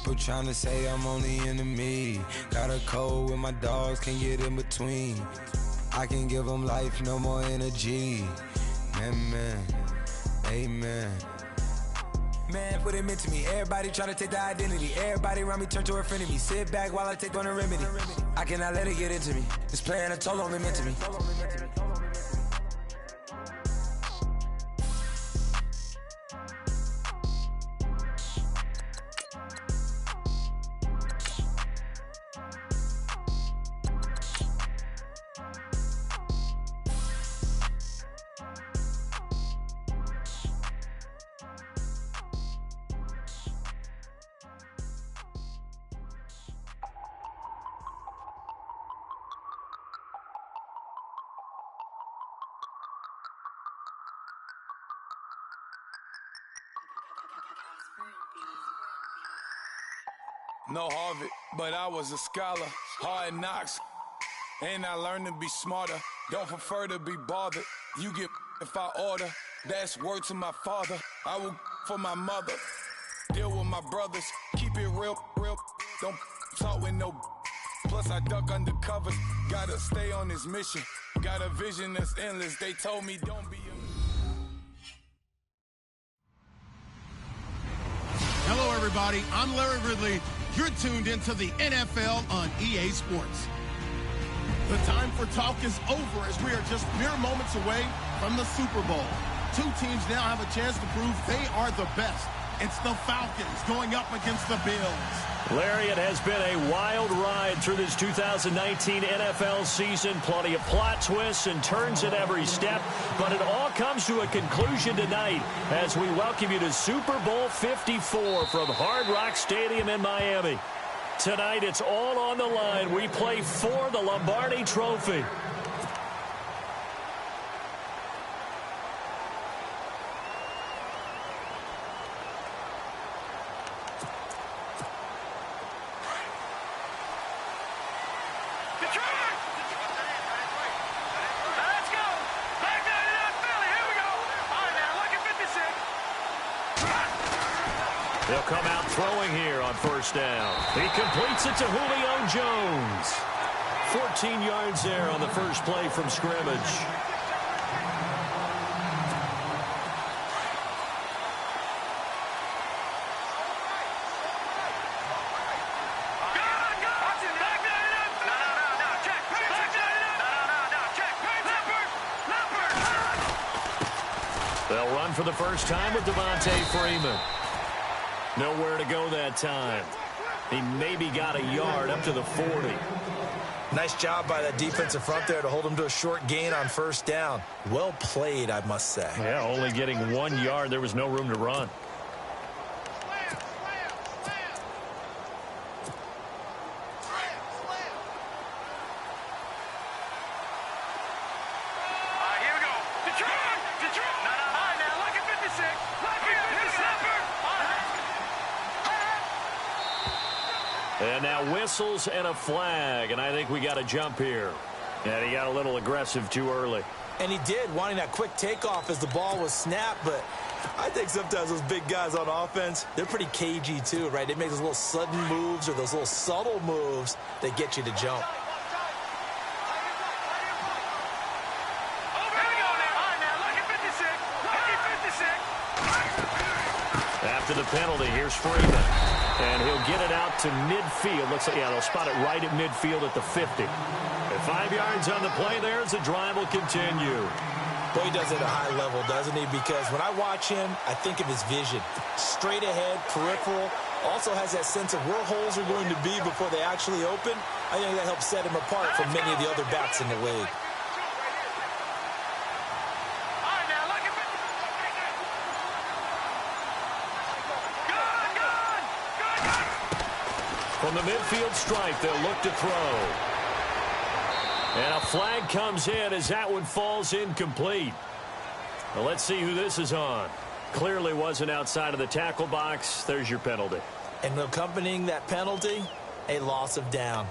People trying to say I'm on the enemy. Got a cold with my dogs, can't get in between. I can give them life, no more energy. Man, amen. Man, what it meant to me. Everybody try to take the identity. Everybody around me turn to a friend of me. Sit back while I take on a remedy. I cannot let it get into me. It's playing a toll on me, meant to me. No Harvard, but I was a scholar. Hard knocks, and I learned to be smarter. Don't prefer to be bothered. You get if I order. That's word to my father. I will for my mother. Deal with my brothers. Keep it real. Don't talk with no. Plus I duck under covers. Gotta stay on this mission. Got a vision that's endless. They told me don't be. Hello, everybody. I'm Larry Ridley. You're tuned into the NFL on EA Sports. The time for talk is over as we are just mere moments away from the Super Bowl. Two teams now have a chance to prove they are the best. It's the Falcons going up against the Bills. Larry, it has been a wild ride through this 2019 NFL season. Plenty of plot twists and turns at every step. But it all comes to a conclusion tonight as we welcome you to Super Bowl 54 from Hard Rock Stadium in Miami. Tonight, it's all on the line. We play for the Lombardi Trophy. They'll come out throwing here on first down. He completes it to Julio Jones. 14 yards there on the first play from scrimmage. They'll run for the first time with Devontae Freeman. Nowhere to go that time. He maybe got a yard up to the 40. Nice job by that defensive front there to hold him to a short gain on first down. Well played, I must say. Yeah, only getting 1 yard. There was no room to run. And now whistles and a flag, and I think we got a jump here. And he got a little aggressive too early. And he did, wanting that quick takeoff as the ball was snapped, but I think sometimes those big guys on offense, they're pretty cagey too, right? They make those little sudden moves or those little subtle moves that get you to jump. After the penalty, here's Freeman. And he'll get it out to midfield. Looks like, yeah, they'll spot it right at midfield at the 50. And 5 yards on the play there as the drive will continue. Boy, he does it at a high level, doesn't he? Because when I watch him, I think of his vision. Straight ahead, peripheral. Also has that sense of where holes are going to be before they actually open. I think that helps set him apart from many of the other backs in the league. From the midfield stripe, they'll look to throw. And a flag comes in as that one falls incomplete. Well, let's see who this is on. Clearly wasn't outside of the tackle box. There's your penalty. And accompanying that penalty, a loss of down.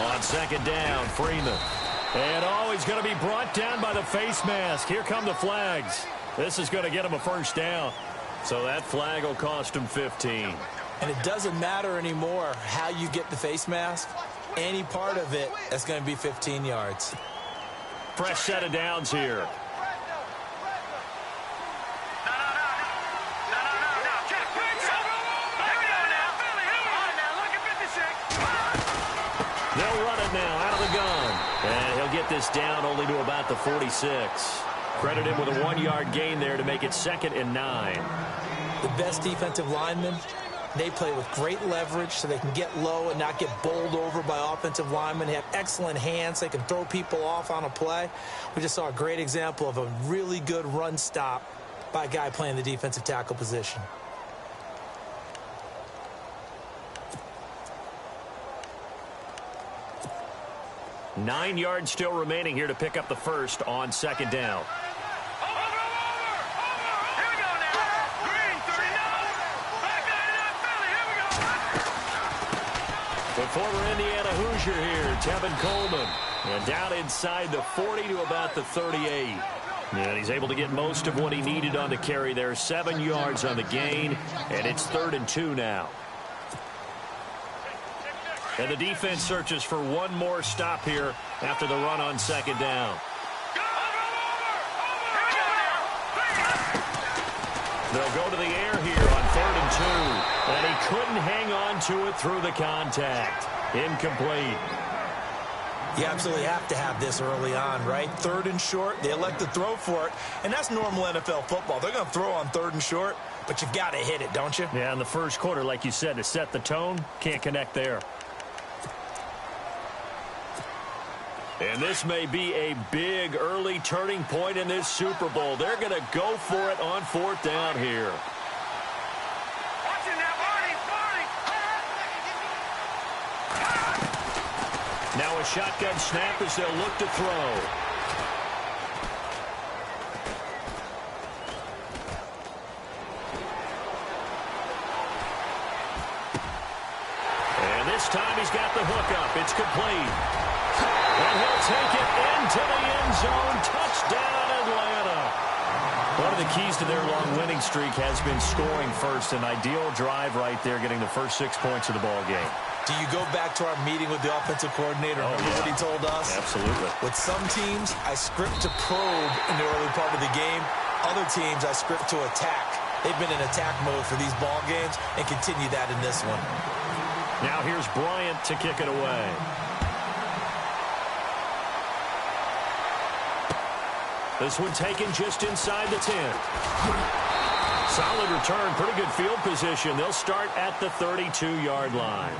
On second down, Freeman. And he's going to be brought down by the face mask. Here come the flags. This is going to get him a first down. So that flag will cost him 15. And it doesn't matter anymore how you get the face mask. Any part of it is going to be 15 yards. Fresh set of downs here. They'll run it now out of the gun. And he'll get this down only to about the 46. Credit him with a 1-yard gain there to make it 2nd and 9. The best defensive linemen, they play with great leverage so they can get low and not get bowled over by offensive linemen. They have excellent hands. They can throw people off on a play. We just saw a great example of a really good run stop by a guy playing the defensive tackle position. Nine yards still remaining here to pick up the first on second down. The former Indiana Hoosier here, Tevin Coleman. And down inside the 40 to about the 38. And he's able to get most of what he needed on the carry there. 7 yards on the gain, and it's 3rd and 2 now. And the defense searches for one more stop here after the run on second down. They'll go to the air here on 3rd and 2. And he couldn't hang on to it through the contact. Incomplete. You absolutely have to have this early on, right? 3rd and short, they elect to throw for it. And that's normal NFL football. They're going to throw on 3rd and short, but you've got to hit it, don't you? Yeah, in the first quarter, like you said, to set the tone, can't connect there. And this may be a big early turning point in this Super Bowl. They're going to go for it on 4th down here. Now a shotgun snap as they'll look to throw. And this time he's got the hook up. It's complete. And he'll take it into the end zone. Touchdown, Atlanta. One of the keys to their long winning streak has been scoring first. An ideal drive right there, getting the first 6 points of the ball game. Do you go back to our meeting with the offensive coordinator? Remember what he told us? Absolutely. With some teams, I script to probe in the early part of the game. Other teams, I script to attack. They've been in attack mode for these ball games and continue that in this one. Now here's Bryant to kick it away. This one taken just inside the 10. Solid return, pretty good field position. They'll start at the 32-yard line.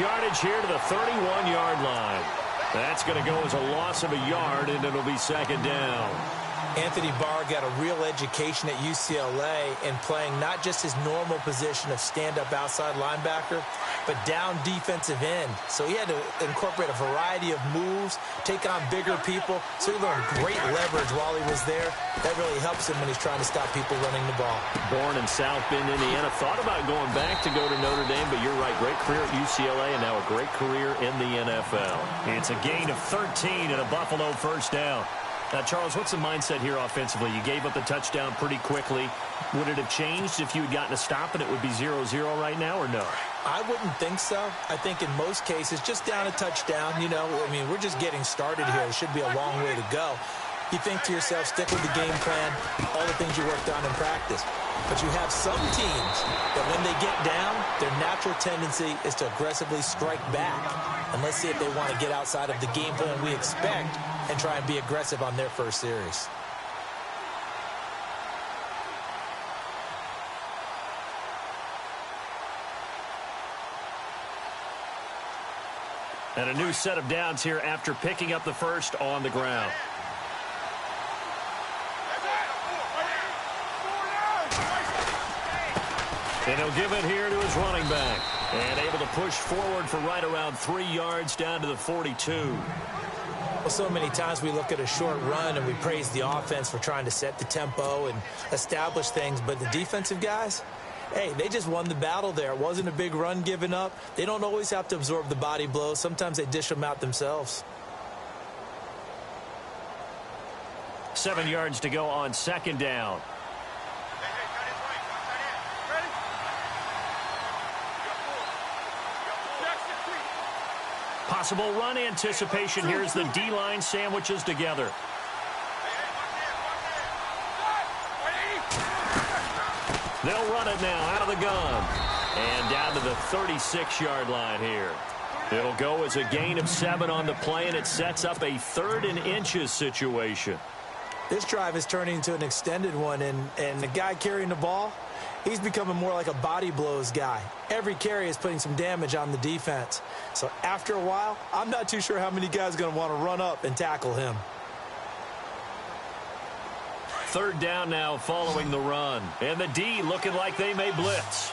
Yardage here to the 31-yard line. That's going to go as a loss of a yard, and it'll be 2nd down. Anthony Barr got a real education at UCLA in playing not just his normal position of stand-up outside linebacker, but down defensive end. So he had to incorporate a variety of moves, take on bigger people. So he learned great leverage while he was there. That really helps him when he's trying to stop people running the ball. Born in South Bend, Indiana. Thought about going back to go to Notre Dame, but you're right. Great career at UCLA and now a great career in the NFL. It's a gain of 13 and a Buffalo first down. Now, Charles, what's the mindset here offensively? You gave up the touchdown pretty quickly. Would it have changed if you had gotten a stop and it would be 0-0 right now, or no? I wouldn't think so. I think in most cases, just down a touchdown, you know, I mean, we're just getting started here. It should be a long way to go. You think to yourself, stick with the game plan, all the things you worked on in practice. But you have some teams that when they get down, their natural tendency is to aggressively strike back. And let's see if they want to get outside of the game plan we expect and try and be aggressive on their first series. And a new set of downs here after picking up the first on the ground. And he'll give it here to his running back. And able to push forward for right around 3 yards down to the 42. Well, so many times we look at a short run and we praise the offense for trying to set the tempo and establish things. But the defensive guys, hey, they just won the battle there. It wasn't a big run given up. They don't always have to absorb the body blows. Sometimes they dish them out themselves. 7 yards to go on second down. Possible run anticipation here as the D-line sandwiches together. They'll run it now out of the gun. And down to the 36-yard line here. It'll go as a gain of 7 on the play, and it sets up a 3rd and inches situation. This drive is turning into an extended one, and the guy carrying the ball, he's becoming more like a body blows guy. Every carry is putting some damage on the defense. So after a while, I'm not too sure how many guys are going to want to run up and tackle him. 3rd down now following the run. And the D looking like they may blitz.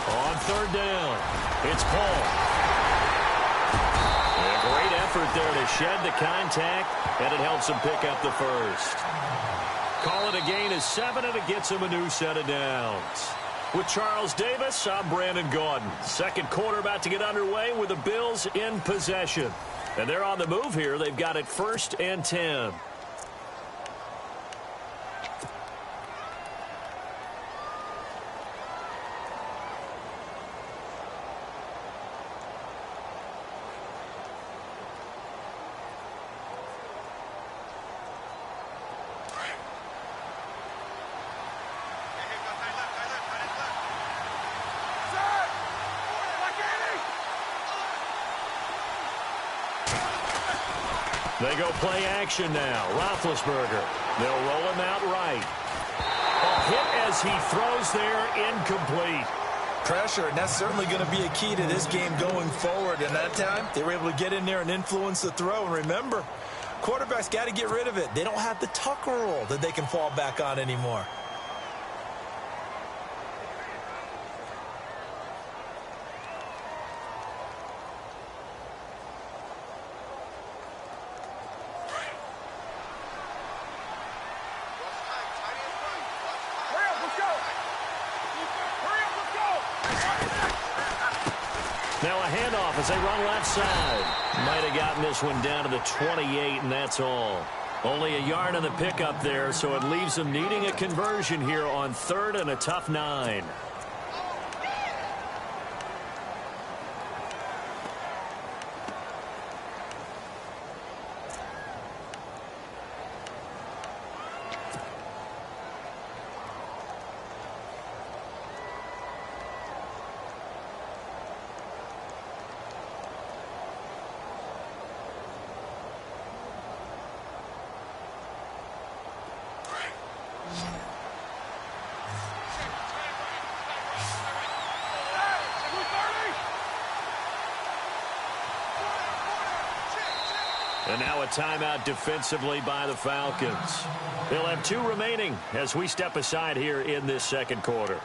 On 3rd down, it's Paul. A great effort there to shed the contact, and it helps him pick up the first. Call it a gain of 7, and it gets him a new set of downs. With Charles Davis, I'm Brandon Gaudin. Second quarter about to get underway with the Bills in possession. And they're on the move here. They've got it 1st and 10. They go play action now. Roethlisberger. They'll roll him out right. A hit as he throws there, incomplete. Pressure, and that's certainly going to be a key to this game going forward. And that time, they were able to get in there and influence the throw. And remember, quarterbacks got to get rid of it. They don't have the tuck rule that they can fall back on anymore. Now a handoff as they run left side. Might have gotten this one down to the 28, and that's all. Only a yard on the pickup there, so it leaves them needing a conversion here on 3rd and a tough 9. And now a timeout defensively by the Falcons. They'll have 2 remaining as we step aside here in this second quarter.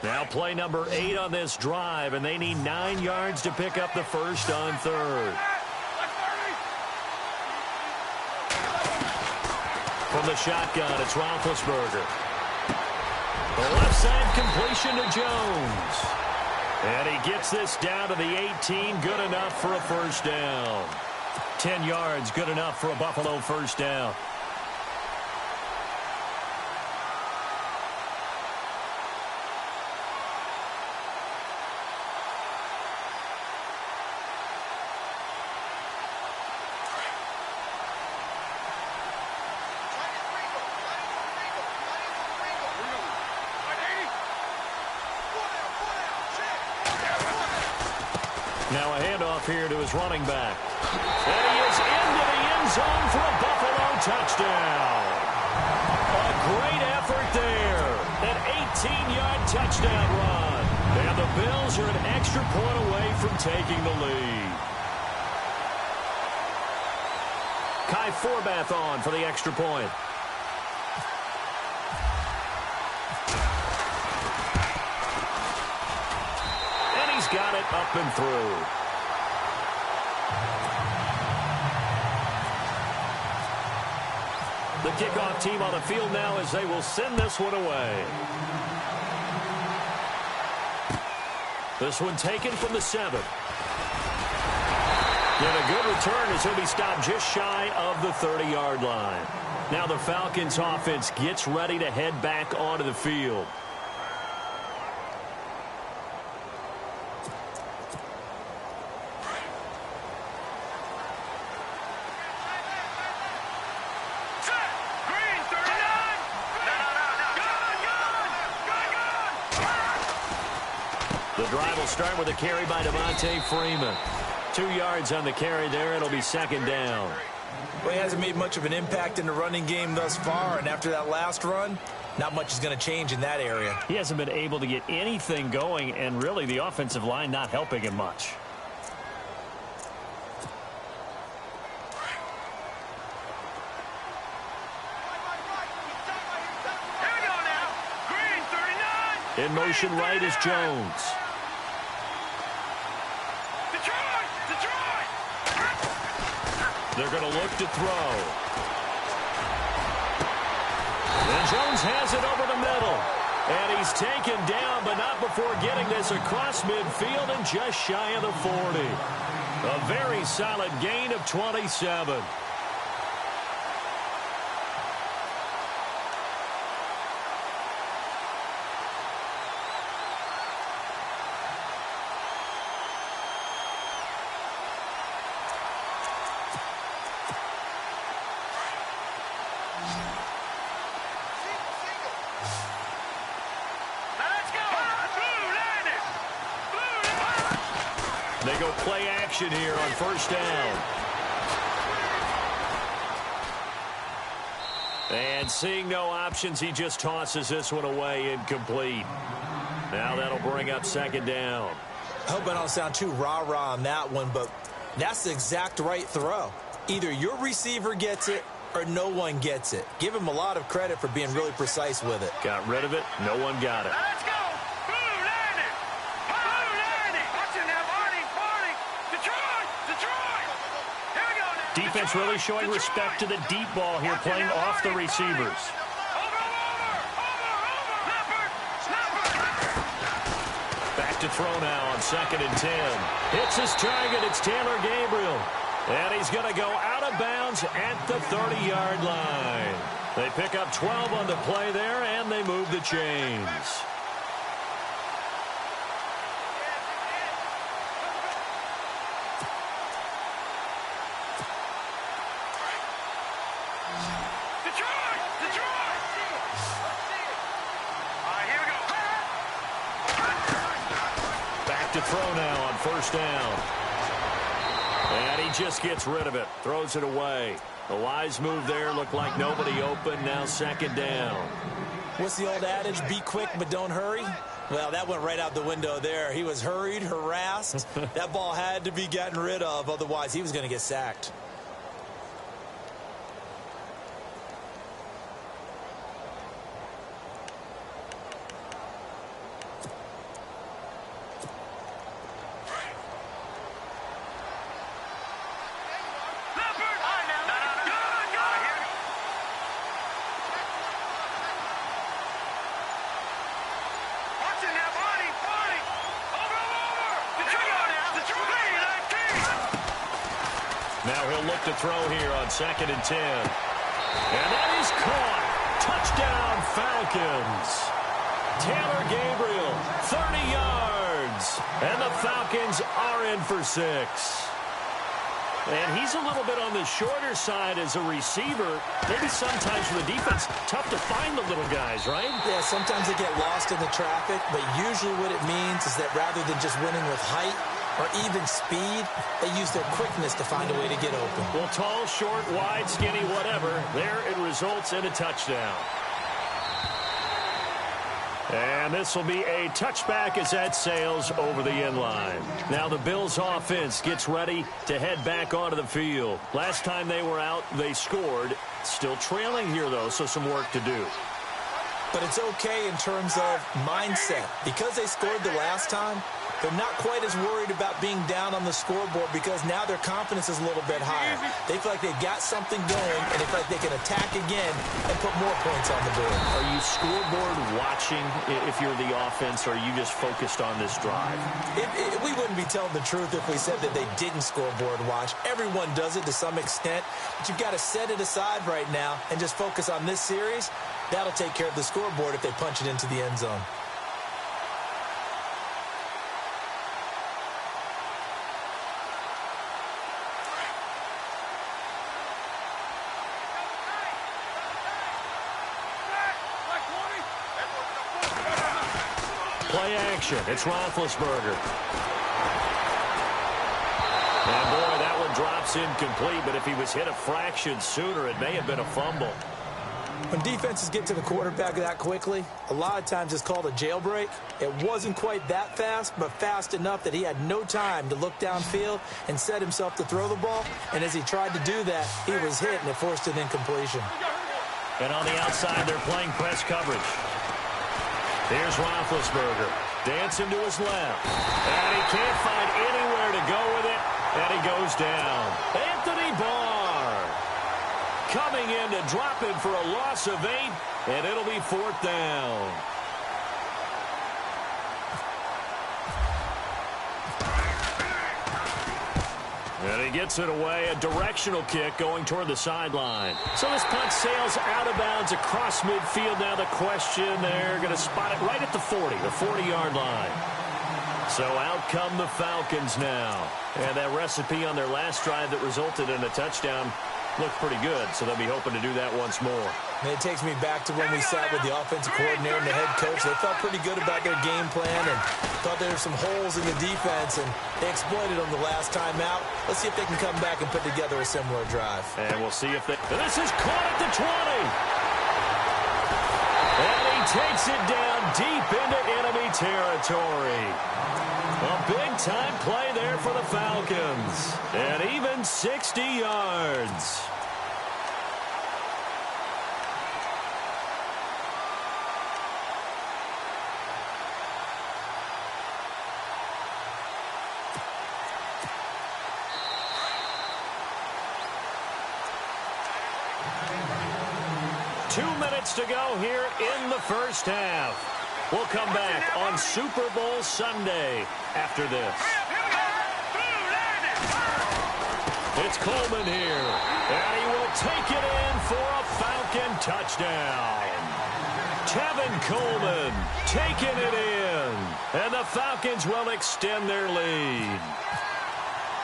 Now play number 8 on this drive, and they need 9 yards to pick up the first on 3rd. From the shotgun, it's Roethlisberger. The left side completion to Jones. And he gets this down to the 18, good enough for a first down. 10 yards, good enough for a Buffalo first down. Now a handoff here to his running back. And he is into the end zone for a Buffalo touchdown. A great effort there. An 18-yard touchdown run. And the Bills are an extra point away from taking the lead. Kai Forbath on for the extra point. And he's got it up and through. The kickoff team on the field now as they will send this one away. This one taken from the 7. And a good return as he'll be stopped just shy of the 30-yard line. Now the Falcons offense gets ready to head back onto the field. The drive will start with a carry by Devontae Freeman. 2 yards on the carry there. It'll be second down. Well, he hasn't made much of an impact in the running game thus far, and after that last run, not much is going to change in that area. He hasn't been able to get anything going, and really the offensive line not helping him much. In motion right is Jones. They're going to look to throw. And Jones has it over the middle. And he's taken down, but not before getting this across midfield and just shy of the 40. A very solid gain of 27. They go play action here on first down. And seeing no options, he just tosses this one away incomplete. Now that'll bring up second down. I hope I don't sound too rah-rah on that one, but that's the exact right throw. Either your receiver gets it or no one gets it. Give him a lot of credit for being really precise with it. Got rid of it. No one got it. Let's go. Defense really showing respect to the deep ball here, playing off the receivers. Back to throw now on 2nd and 10. Hits his target. It's Taylor Gabriel. And he's going to go out of bounds at the 30-yard line. They pick up 12 on the play there, and they move the chains. To throw now on first down. And he just gets rid of it. Throws it away. A wise move there. Looked like nobody open. Now second down. What's the old adage? Be quick, but don't hurry. Well, that went right out the window there. He was hurried, harassed. That ball had to be gotten rid of. Otherwise, he was going to get sacked. Now he'll look to throw here on 2nd and 10. And that is caught. Touchdown, Falcons. Taylor Gabriel, 30 yards. And the Falcons are in for 6. And he's a little bit on the shorter side as a receiver. Maybe sometimes for the defense, tough to find the little guys, right? Yeah, sometimes they get lost in the traffic, but usually what it means is that rather than just winning with height, or even speed. They use their quickness to find a way to get open. Well, tall, short, wide, skinny, whatever. There it results in a touchdown. And this will be a touchback as that sails over the end line. Now the Bills offense gets ready to head back onto the field. Last time they were out, they scored. Still trailing here, though, so some work to do. But it's okay in terms of mindset. Because they scored the last time, they're not quite as worried about being down on the scoreboard because now their confidence is a little bit higher. They feel like they've got something going, and they feel like they can attack again and put more points on the board. Are you scoreboard watching if you're the offense, or are you just focused on this drive? We wouldn't be telling the truth if we said that they didn't scoreboard watch. Everyone does it to some extent, but you've got to set it aside right now and just focus on this series. That'll take care of the scoreboard if they punch it into the end zone. Play action. It's Roethlisberger. And boy, that one drops incomplete, but if he was hit a fraction sooner, it may have been a fumble. When defenses get to the quarterback that quickly, a lot of times it's called a jailbreak. It wasn't quite that fast, but fast enough that he had no time to look downfield and set himself to throw the ball. And as he tried to do that, he was hit, and it forced an incompletion. And on the outside, they're playing press coverage. Here's Roethlisberger. Dancing to his left. And he can't find anywhere to go with it. And he goes down. Anthony Barr coming in to drop him for a loss of 8. And it'll be 4th down. And he gets it away, a directional kick going toward the sideline. So this punt sails out of bounds across midfield. Now the question, they're going to spot it right at the 40, the 40-yard line. So out come the Falcons now. And that recipe on their last drive that resulted in a touchdown looked pretty good, so they'll be hoping to do that once more. And it takes me back to when we sat with the offensive coordinator and the head coach. They felt pretty good about their game plan and thought there were some holes in the defense, and they exploited them the last time out. Let's see if they can come back and put together a similar drive. And we'll see if they... This is caught at the 20. And he takes it down deep into enemy territory. A big-time play there for the Falcons. And even 60 yards. To go here in the first half. We'll come back on Super Bowl Sunday after this. It's Coleman here, and he will take it in for a Falcon touchdown. Tevin Coleman taking it in, and the Falcons will extend their lead.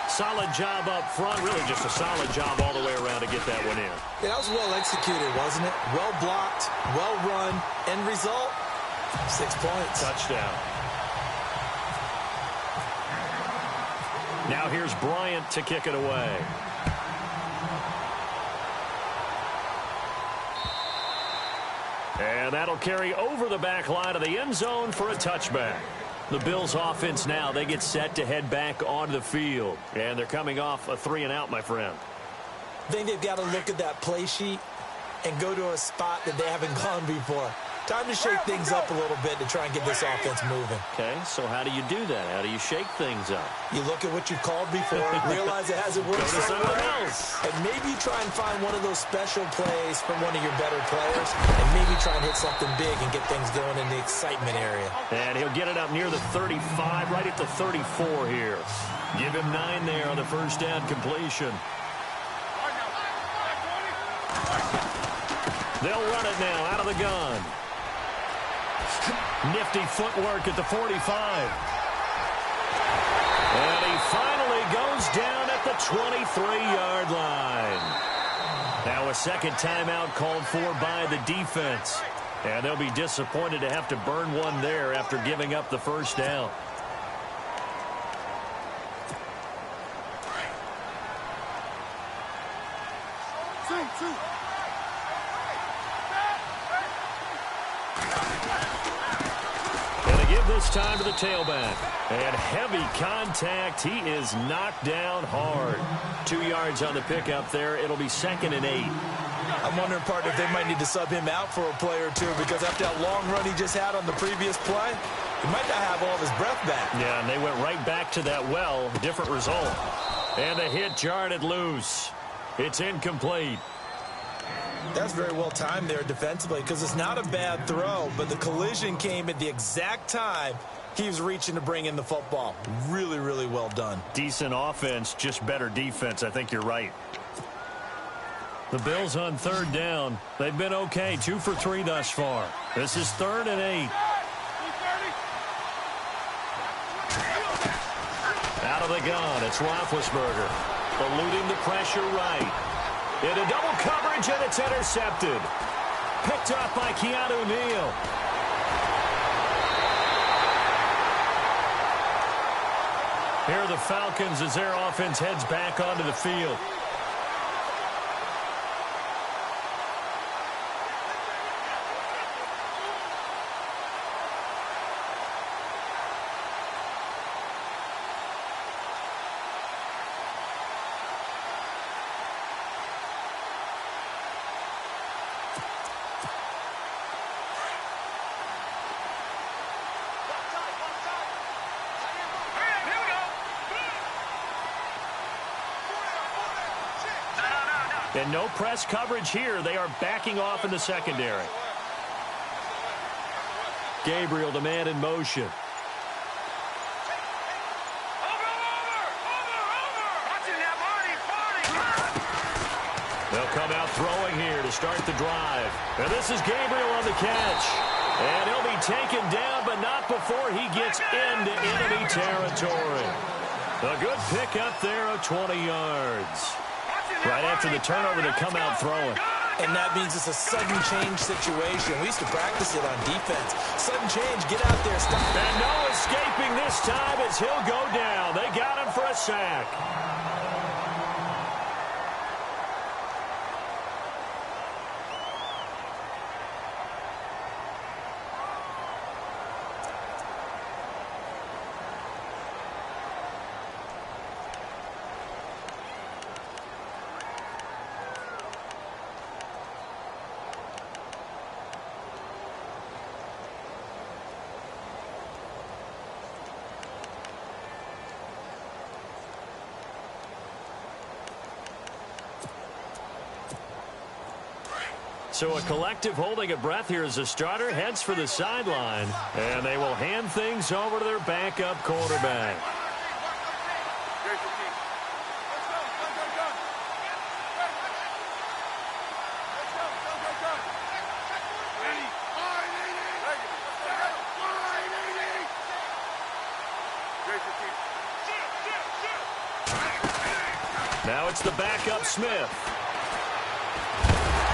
Solid job up front, really just a solid job all the way around to get that one in. Yeah, that was well executed, wasn't it? Well blocked, well run. End result, 6 points. Touchdown. Now here's Bryant to kick it away. And that'll carry over the back line of the end zone for a touchback. The Bills offense now, they get set to head back onto the field. And they're coming off a 3-and-out, my friend. I think they've got to look at that play sheet and go to a spot that they haven't gone before. Time to shake things up a little bit to try and get this offense moving. Okay, so how do you do that? How do you shake things up? You look at what you've called before, realize it hasn't worked somewhere else, and maybe you try and find one of those special plays from one of your better players, and maybe try and hit something big and get things going in the excitement area. And he'll get it up near the 35, right at the 34 here. Give him 9 there on the first down completion. They'll run it now out of the gun. Nifty footwork at the 45. And he finally goes down at the 23-yard line. Now a second timeout called for by the defense. And they'll be disappointed to have to burn one there after giving up the first down. And they give this time to the tailback. And heavy contact. He is knocked down hard. 2 yards on the pickup there. It'll be 2nd and 8. I'm wondering, partner, if they might need to sub him out for a play or two, because after that long run he just had on the previous play, he might not have all of his breath back. Yeah, and they went right back to that well. Different result. And the hit jarred it loose. It's incomplete. That's very well timed there defensively, because it's not a bad throw, but the collision came at the exact time he was reaching to bring in the football. Really, really well done. Decent offense, just better defense. I think you're right. The Bills on 3rd down. They've been okay. 2 for 3 thus far. This is 3rd and 8. Out of the gun, it's Roethlisberger. Eluding the pressure right. Into double coverage, and it's intercepted. Picked up by Keanu Neal. Here are the Falcons as their offense heads back onto the field. And no press coverage here. They are backing off in the secondary. Gabriel, the man in motion. They'll come out throwing here to start the drive. And this is Gabriel on the catch. And he'll be taken down, but not before he gets into enemy territory. A good pick up there of 20 yards. Right after the turnover, they come out throwing. And that means it's a sudden change situation. We used to practice it on defense. Sudden change, get out there, stop. And no escaping this time as he'll go down. They got him for a sack. So a collective holding a breath here as the starter heads for the sideline. And they will hand things over to their backup quarterback. Now it's the backup Smith.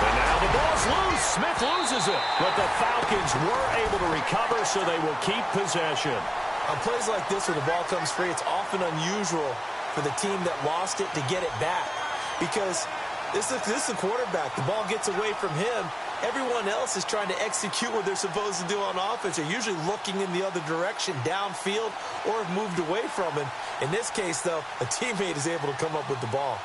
And now the ball's loose. Smith loses it. But the Falcons were able to recover, so they will keep possession. On plays like this where the ball comes free, it's often unusual for the team that lost it to get it back. Because this is the quarterback. The ball gets away from him. Everyone else is trying to execute what they're supposed to do on offense. They're usually looking in the other direction, downfield, or have moved away from him. In this case, though, a teammate is able to come up with the ball.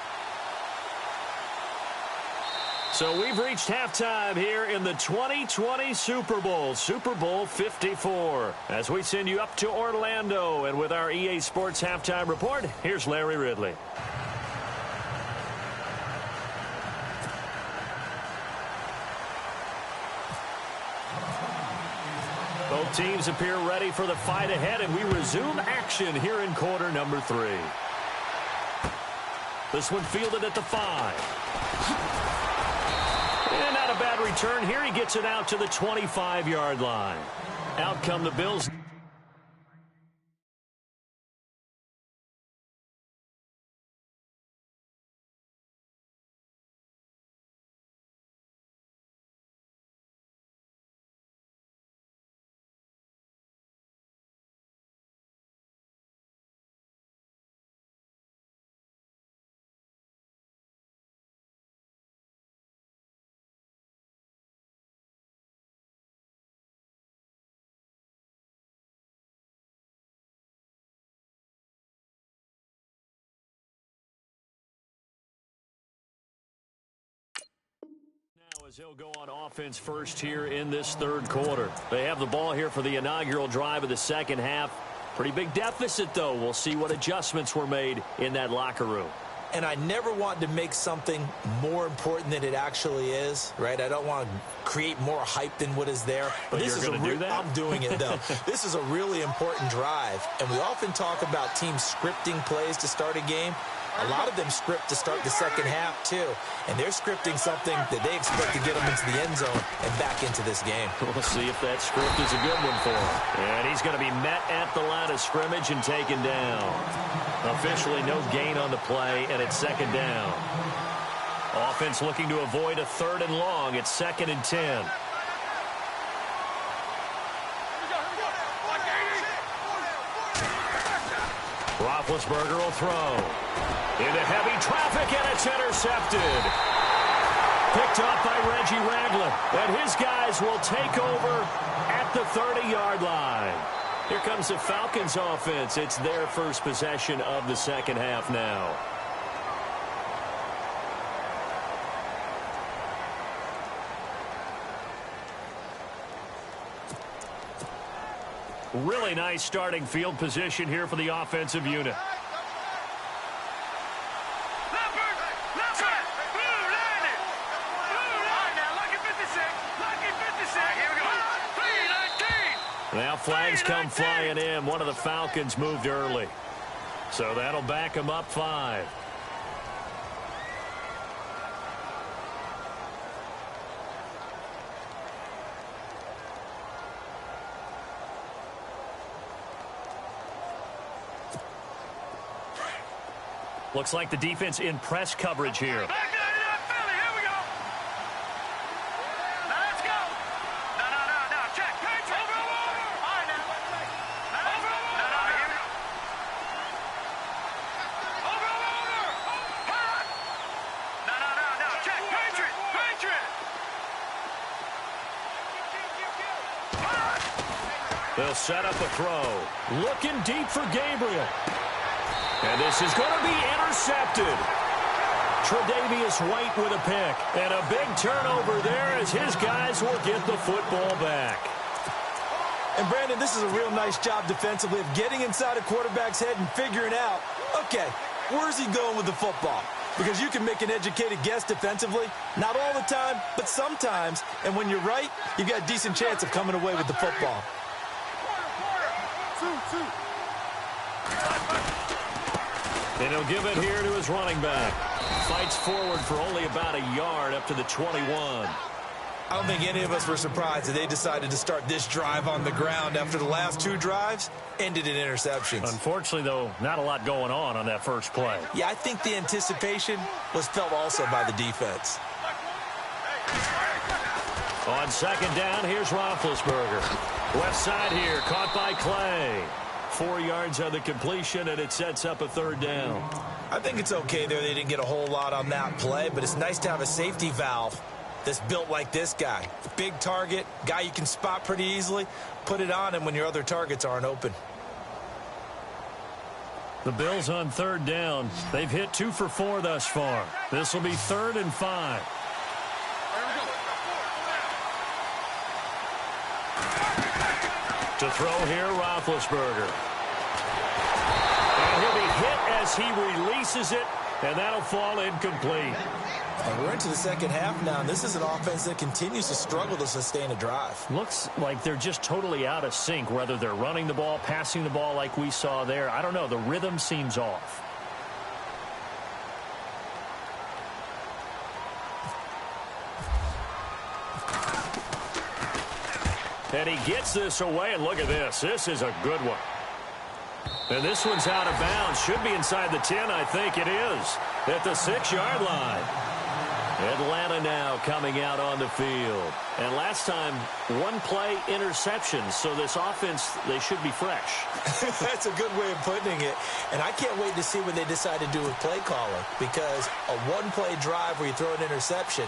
So we've reached halftime here in the 2020 Super Bowl, Super Bowl 54. As we send you up to Orlando, and with our EA Sports Halftime Report, here's Larry Ridley. Both teams appear ready for the fight ahead, and we resume action here in quarter number 3. This one fielded at the 5. And not a bad return here. He gets it out to the 25-yard line. Out come the Bills. As he'll go on offense first here in this third quarter. They have the ball here for the inaugural drive of the second half. Pretty big deficit, though. We'll see what adjustments were made in that locker room. And I never want to make something more important than it actually is, right? I don't want to create more hype than what is there. But this you're going to do that? I'm doing it, though. This is a really important drive. And we often talk about teams scripting plays to start a game. A lot of them script to start the second half, too. And they're scripting something that they expect to get them into the end zone and back into this game. We'll see if that script is a good one for him. And he's going to be met at the line of scrimmage and taken down. Officially no gain on the play, and it's second down. Offense looking to avoid a third and long. It's 2nd and 10. Roethlisberger will throw. Into heavy traffic, and it's intercepted. Picked up by Reggie Ragland. And his guys will take over at the 30-yard line. Here comes the Falcons offense. It's their first possession of the second half now. Really nice starting field position here for the offensive unit. Now flags come flying in. One of the Falcons moved early. So that'll back them up 5. Looks like the defense in press coverage here. They'll set up a throw. Looking deep for Gabriel. And this is going to be intercepted. Tre'Davious White with a pick. And a big turnover there as his guys will get the football back. And, Brandon, this is a real nice job defensively of getting inside a quarterback's head and figuring out, okay, where's he going with the football? Because you can make an educated guess defensively. Not all the time, but sometimes. And when you're right, you've got a decent chance of coming away with the football. And he'll give it here to his running back. Fights forward for only about a yard up to the 21. I don't think any of us were surprised that they decided to start this drive on the ground after the last 2 drives ended in interceptions. Unfortunately, though, not a lot going on that first play. Yeah, I think the anticipation was felt also by the defense. On second down, here's Roethlisberger. Left side here, caught by Clay. 4 yards on the completion, and it sets up a third down. I think it's okay there. They didn't get a whole lot on that play, but it's nice to have a safety valve that's built like this guy. Big target, guy you can spot pretty easily. Put it on him when your other targets aren't open. The Bills on third down. They've hit 2 for 4 thus far. This will be 3rd and 5. To throw here, Roethlisberger. And he'll be hit as he releases it, and that'll fall incomplete. And we're into the second half now, and this is an offense that continues to struggle to sustain a drive. Looks like they're just totally out of sync, whether they're running the ball, passing the ball like we saw there. I don't know. The rhythm seems off. And he gets this away, and look at this. This is a good one. And this one's out of bounds. Should be inside the 10, I think it is. At the 6-yard line. Atlanta now coming out on the field. And last time, 1 play interception. So this offense, they should be fresh. That's a good way of putting it. And I can't wait to see what they decide to do with play calling. Because a 1-play drive where you throw an interception,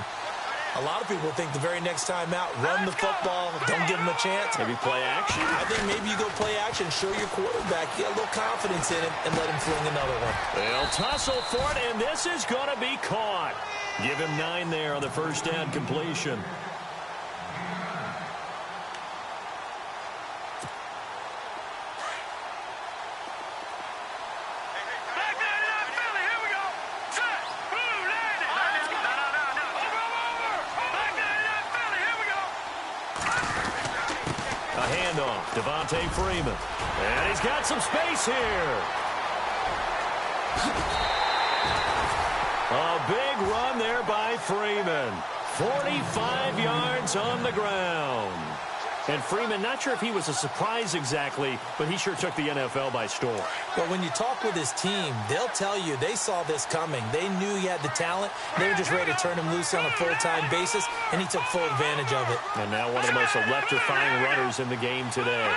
a lot of people think the very next time out, run the football, don't give them a chance. Maybe play action? I think maybe you go play action, show your quarterback, get a little confidence in him, and let him fling another one. They'll tussle for it, and this is going to be caught. Give him 9 there on the first down completion. Devontae Freeman. And he's got some space here. A big run there by Freeman. 45 yards on the ground. And Freeman, not sure if he was a surprise exactly, but he sure took the NFL by storm. But when you talk with his team, they'll tell you they saw this coming. They knew he had the talent. They were just ready to turn him loose on a full-time basis, and he took full advantage of it. And now one of the most electrifying runners in the game today.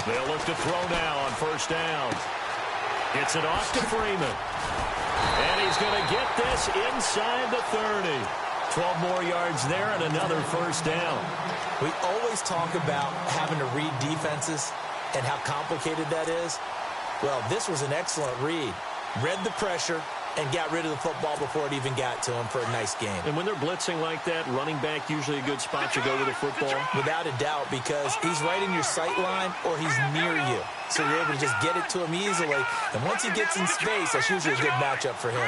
They'll look to throw now on first down. Gets it off to Freeman. And he's going to get this inside the 30. 12 more yards there and another first down. We always talk about having to read defenses and how complicated that is. Well, this was an excellent read. Read the pressure and got rid of the football before it even got to him for a nice game. And when they're blitzing like that, running back usually a good spot to go with the football? Without a doubt, because he's right in your sight line or he's near you. So you're able to just get it to him easily. And once he gets in space, that's usually a good matchup for him.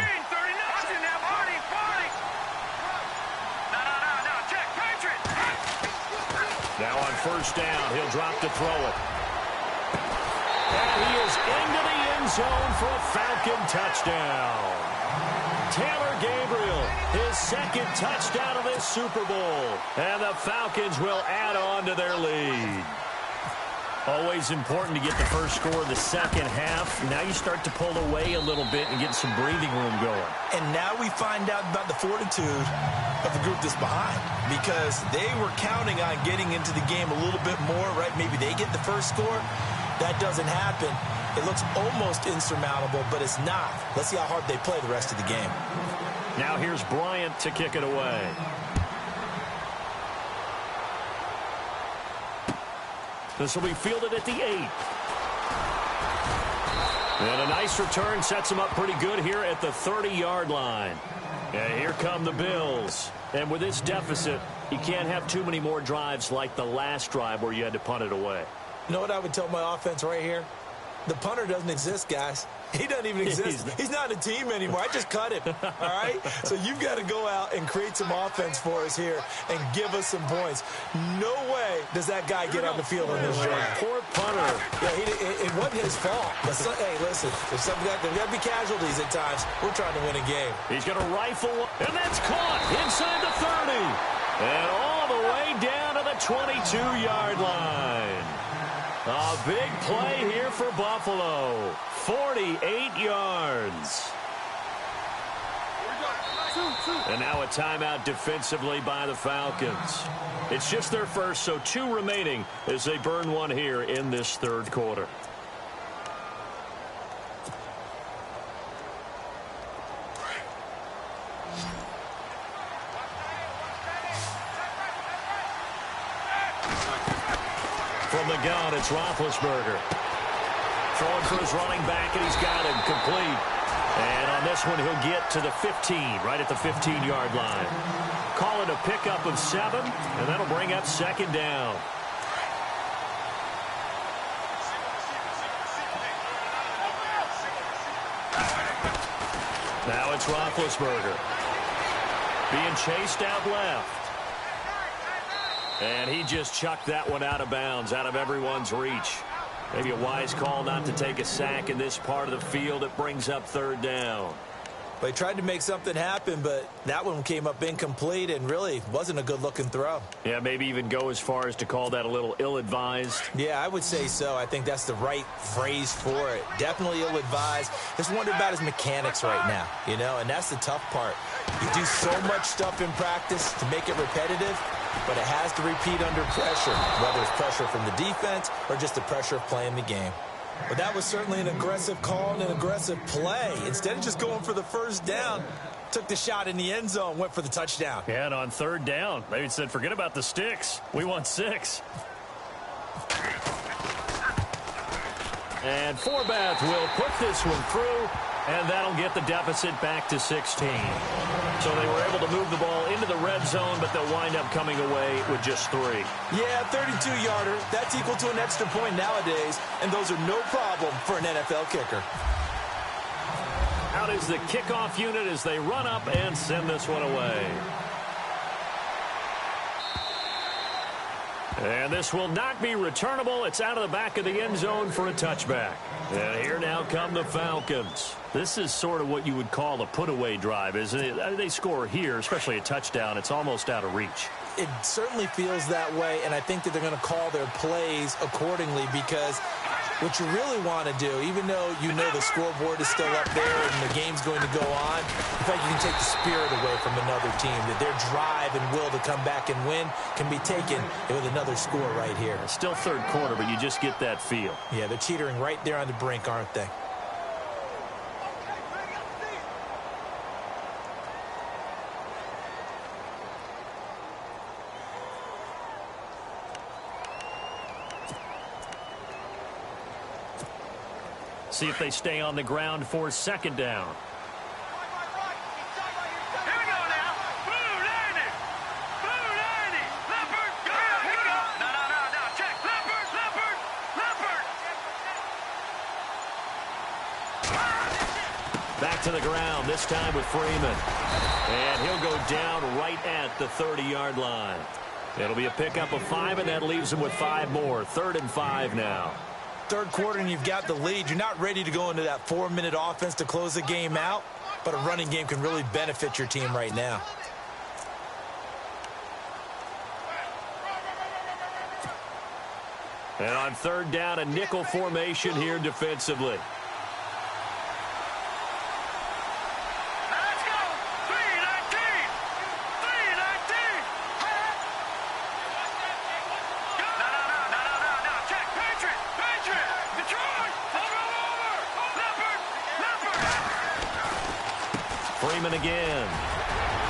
Now on first down, he'll drop to throw it. And he is into the end zone for a Falcon touchdown. Taylor Gabriel, his second touchdown of this Super Bowl. And the Falcons will add on to their lead. Always important to get the first score of the second half. Now you start to pull away a little bit and get some breathing room going. And now we find out about the fortitude of the group that's behind, because they were counting on getting into the game a little bit more, right? Maybe they get the first score. That doesn't happen. It looks almost insurmountable, but it's not. Let's see how hard they play the rest of the game. Now here's Bryant to kick it away. This will be fielded at the 8. And a nice return sets him up pretty good here at the 30-yard line. And here come the Bills. And with this deficit, you can't have too many more drives like the last drive where you had to punt it away. You know what I would tell my offense right here? The punter doesn't exist, guys. He doesn't even exist. He's not a team anymore. I just cut him, all right? So you've got to go out and create some offense for us here and give us some points. No way does that guy get on the field on this drive. Poor punter. Yeah, it wasn't his fault. But hey, listen, there's got to be casualties at times. We're trying to win a game. He's going to rifle, and that's caught inside the 30. And all the way down to the 22-yard line. A big play here for Buffalo. 48 yards. And now a timeout defensively by the Falcons. It's just their first, so 2 remaining as they burn one here in this third quarter. From the gun, it's Roethlisberger. Throwing for his running back, and he's got him complete. And on this one, he'll get to the 15, right at the 15-yard line. Call it a pickup of 7, and that'll bring up second down. Now it's Roethlisberger. Being chased out left. And he just chucked that one out of bounds, out of everyone's reach. Maybe a wise call not to take a sack in this part of the field. It brings up third down. They tried to make something happen, but that one came up incomplete and really wasn't a good-looking throw. Yeah, maybe even go as far as to call that a little ill-advised. Yeah, I would say so. I think that's the right phrase for it. Definitely ill-advised. Just wonder about his mechanics right now, you know, and that's the tough part. You do so much stuff in practice to make it repetitive, but it has to repeat under pressure, whether it's pressure from the defense or just the pressure of playing the game. But that was certainly an aggressive call and an aggressive play. Instead of just going for the first down, took the shot in the end zone, went for the touchdown. Yeah, and on third down, maybe said, forget about the sticks. We want 6. And Forbath will put this one through. And that'll get the deficit back to 16. So they were able to move the ball into the red zone, but they'll wind up coming away with just 3. Yeah, 32-yarder. That's equal to an extra point nowadays, and those are no problem for an NFL kicker. Out is the kickoff unit as they run up and send this one away. And this will not be returnable. It's out of the back of the end zone for a touchback. And here now come the Falcons. This is sort of what you would call a put-away drive, isn't it? They score here, especially a touchdown. It's almost out of reach. It certainly feels that way, and I think that they're going to call their plays accordingly because what you really want to do, even though you know the scoreboard is still up there and the game's going to go on, in fact, you can take the spirit away from another team, that their drive and will to come back and win can be taken with another score right here. It's still third quarter, but you just get that feel. Yeah, they're teetering right there on the brink, aren't they? See if they stay on the ground for second down. Back to the ground, this time with Freeman. And he'll go down right at the 30-yard line. It'll be a pickup of 5, and that leaves him with 5 more. 3rd and 5 now. Third quarter and you've got the lead. You're not ready to go into that 4-minute offense to close the game out, but a running game can really benefit your team right now. And on 3rd down, a nickel formation here defensively. Freeman again.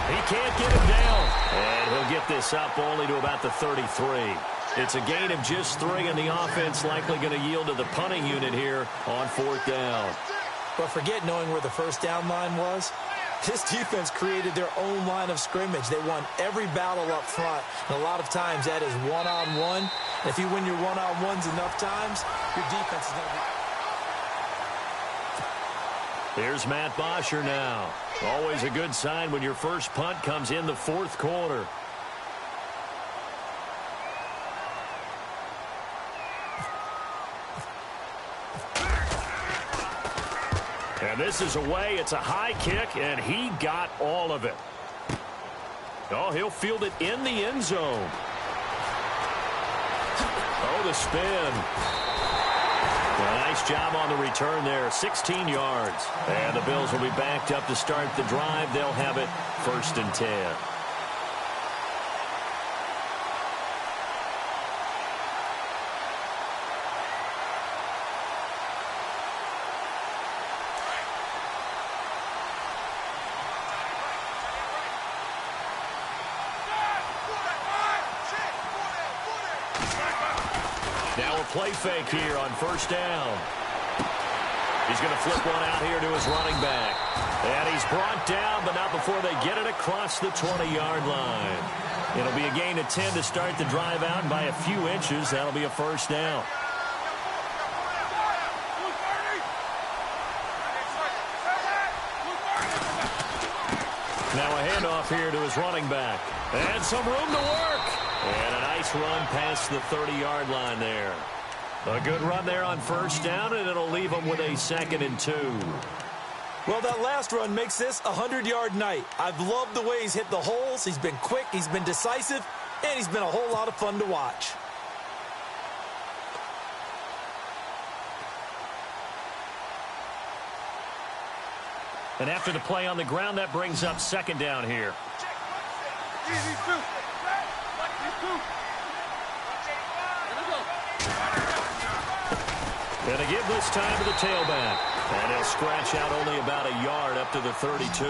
He can't get him down. And he'll get this up only to about the 33. It's a gain of just 3, and the offense likely going to yield to the punting unit here on 4th down. But forget knowing where the first down line was. This defense created their own line of scrimmage. They won every battle up front, and a lot of times that is one-on-one. And if you win your one-on-ones enough times, your defense is going to be... Here's Matt Bosher now. Always a good sign when your first punt comes in the 4th quarter. And this is away. It's a high kick, and he got all of it. Oh, he'll field it in the end zone. Oh, the spin. Nice job on the return there, 16 yards. And the Bills will be backed up to start the drive. They'll have it 1st and 10. Now a play fake here on 1st down. He's going to flip one out here to his running back. And he's brought down, but not before they get it across the 20-yard line. It'll be a gain of 10 to start the drive out, and by a few inches, that'll be a 1st down. Now a handoff here to his running back. And some room to work. And a nice run past the 30-yard line there. A good run there on 1st down, and it'll leave him with a 2nd and 2. Well, that last run makes this a 100-yard night. I've loved the way he's hit the holes. He's been quick, he's been decisive, and he's been a whole lot of fun to watch. And after the play on the ground, that brings up 2nd down here. And a give this time to the tailback. And he'll scratch out only about a yard up to the 32.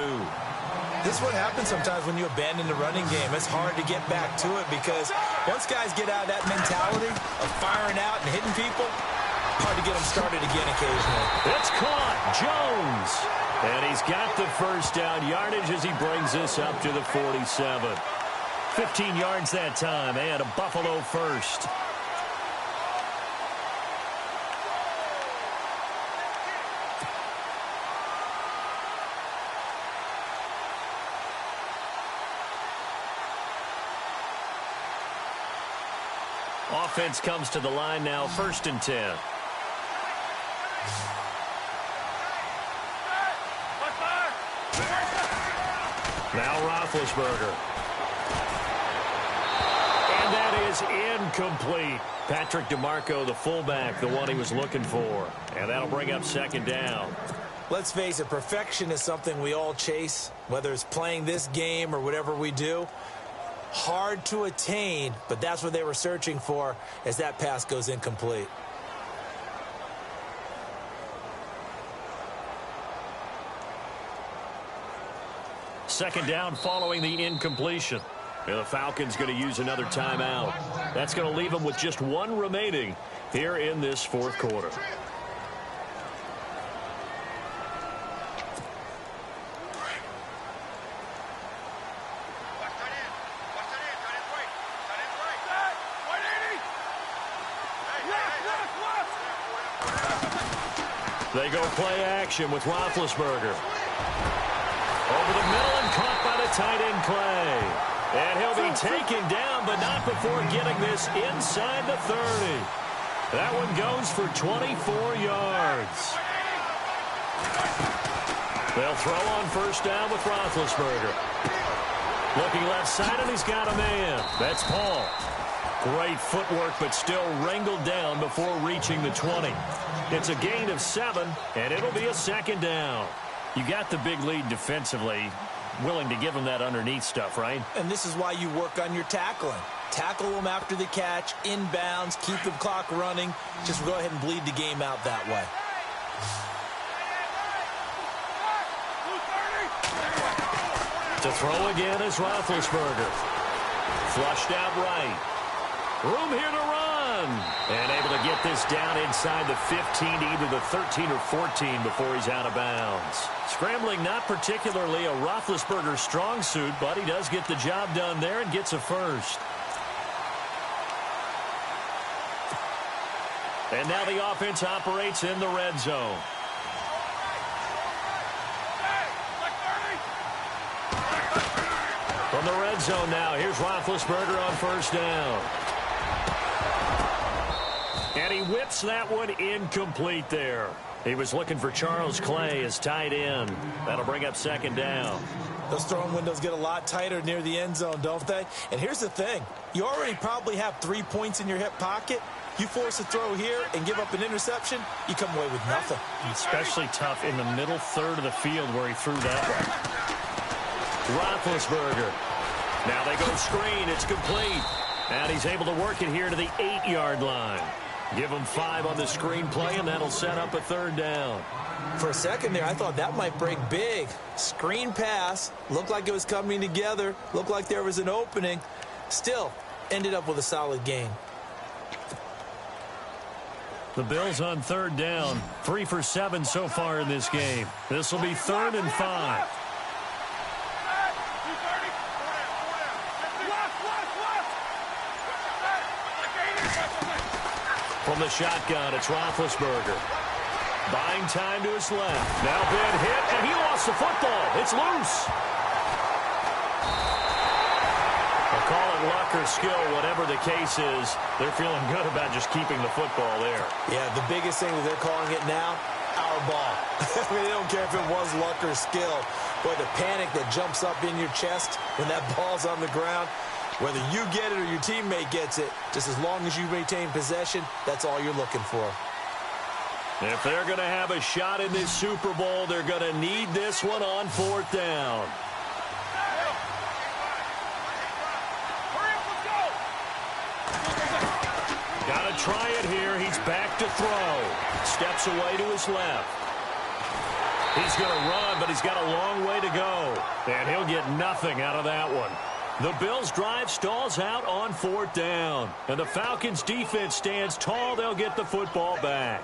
This is what happens sometimes when you abandon the running game. It's hard to get back to it because once guys get out of that mentality of firing out and hitting people, hard to get him started again occasionally. It's caught. Jones. And he's got the first down yardage as he brings this up to the 47. 15 yards that time and a Buffalo first. Offense comes to the line now, 1st and 10. Now Roethlisberger. And that is incomplete. Patrick DeMarco, the fullback, the one he was looking for. And that'll bring up 2nd down. Let's face it, perfection is something we all chase, whether it's playing this game or whatever we do. Hard to attain, but that's what they were searching for as that pass goes incomplete. Second down following the incompletion. And the Falcons going to use another timeout. That's going to leave them with just 1 remaining here in this 4th quarter. They go play action with Roethlisberger. Over the middle and caught by the tight end Clay. And he'll be taken down, but not before getting this inside the 30. That one goes for 24 yards. They'll throw on 1st down with Roethlisberger. Looking left side, and he's got a man. That's Paul. Great footwork, but still wrangled down before reaching the 20. It's a gain of 7, and it'll be a 2nd down. You got the big lead defensively, willing to give them that underneath stuff, right? And this is why you work on your tackling. Tackle them after the catch, inbounds, keep the clock running. Just go ahead and bleed the game out that way. To throw again is Roethlisberger. Flushed out right. Room here to run. And able to get this down inside the 15 to either the 13 or 14 before he's out of bounds. Scrambling not particularly a Roethlisberger strong suit, but he does get the job done there and gets a first. And now the offense operates in the red zone. From the red zone now, here's Roethlisberger on 1st down. And he whips that one incomplete there. He was looking for Charles Clay as tight end. That'll bring up 2nd down. Those throwing windows get a lot tighter near the end zone, don't they? And here's the thing. You already probably have 3 points in your hip pocket. You force a throw here and give up an interception, you come away with nothing. Especially tough in the middle third of the field where he threw that one. Roethlisberger. Now they go screen. It's complete. And he's able to work it here to the 8-yard line. Give him 5 on the screen play, and that'll set up a 3rd down. For a second there, I thought that might break big. Screen pass. Looked like it was coming together. Looked like there was an opening. Still, ended up with a solid gain. The Bills on 3rd down. 3 for 7 so far in this game. This will be 3rd and 5. From the shotgun, it's Roethlisberger. Buying time to his left. Now big hit, and he lost the football. It's loose. They'll call it luck or skill, whatever the case is. They're feeling good about just keeping the football there. Yeah, the biggest thing that they're calling it now, our ball. I mean, they don't care if it was luck or skill. Boy, the panic that jumps up in your chest when that ball's on the ground, whether you get it or your teammate gets it, just as long as you maintain possession, that's all you're looking for. If they're going to have a shot in this Super Bowl, they're going to need this one on 4th down. Got to try it here. He's back to throw. Steps away to his left. He's going to run, but he's got a long way to go. And he'll get nothing out of that one. The Bills' drive stalls out on 4th down. And the Falcons' defense stands tall. They'll get the football back.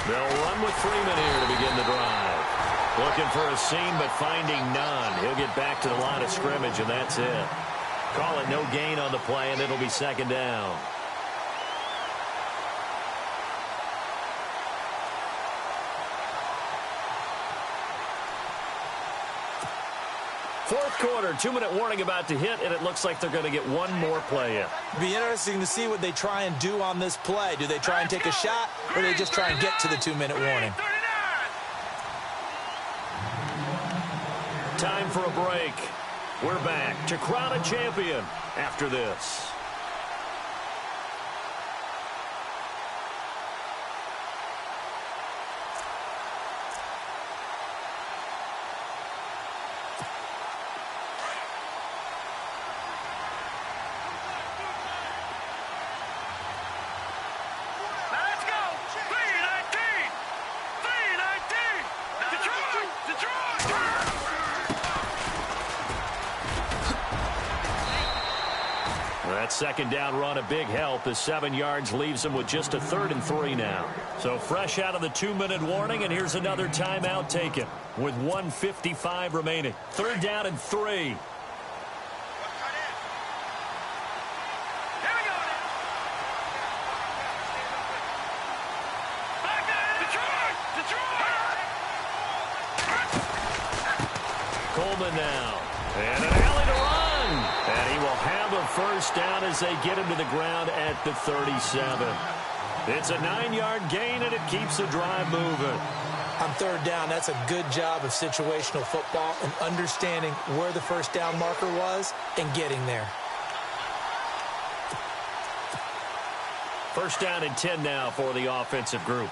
They'll run with Freeman here to begin the drive. Looking for a seam, but finding none. He'll get back to the line of scrimmage, and that's it. Call it no gain on the play, and it'll be 2nd down. Fourth quarter, 2-minute warning about to hit, and it looks like they're going to get one more play in. It'll be interesting to see what they try and do on this play. Do they try and take a shot, or do they just try and get to the 2-minute warning? Time for a break. We're back to crown a champion after this. That 2nd down run, a big help as 7 yards leaves them with just a 3rd and 3 now. So fresh out of the 2-minute warning, and here's another timeout taken with 1:55 remaining. 3rd down and 3. Coleman now. And an alley to run. And he will have a 1st down as they get him to the ground at the 37. It's a 9-yard gain, and it keeps the drive moving. On 3rd down, that's a good job of situational football and understanding where the 1st down marker was and getting there. 1st down and 10 now for the offensive group.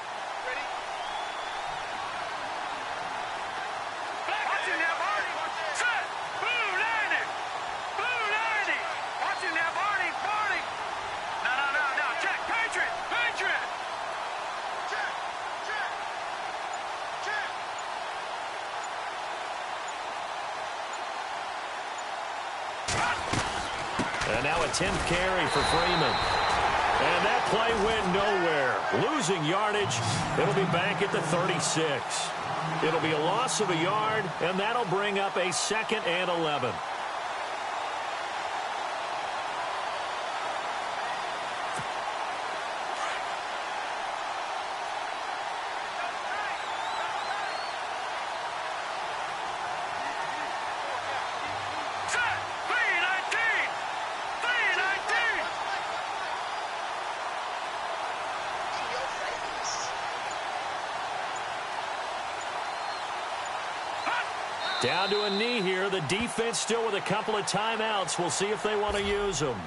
And now a 10th carry for Freeman. And that play went nowhere. Losing yardage. It'll be back at the 36. It'll be a loss of a yard, and that'll bring up a 2nd and 11. Down to a knee here. The defense still with a couple of timeouts. We'll see if they want to use them.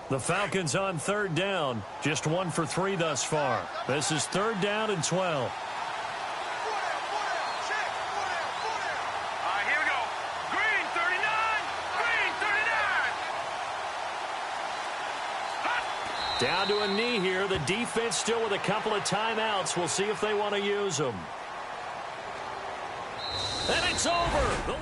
The Falcons on 3rd down. Just 1 for 3 thus far. This is 3rd down and 12. All right, here we go. Green 39. Green 39. Down to a knee here. The defense still with a couple of timeouts. We'll see if they want to use them. And it's over. The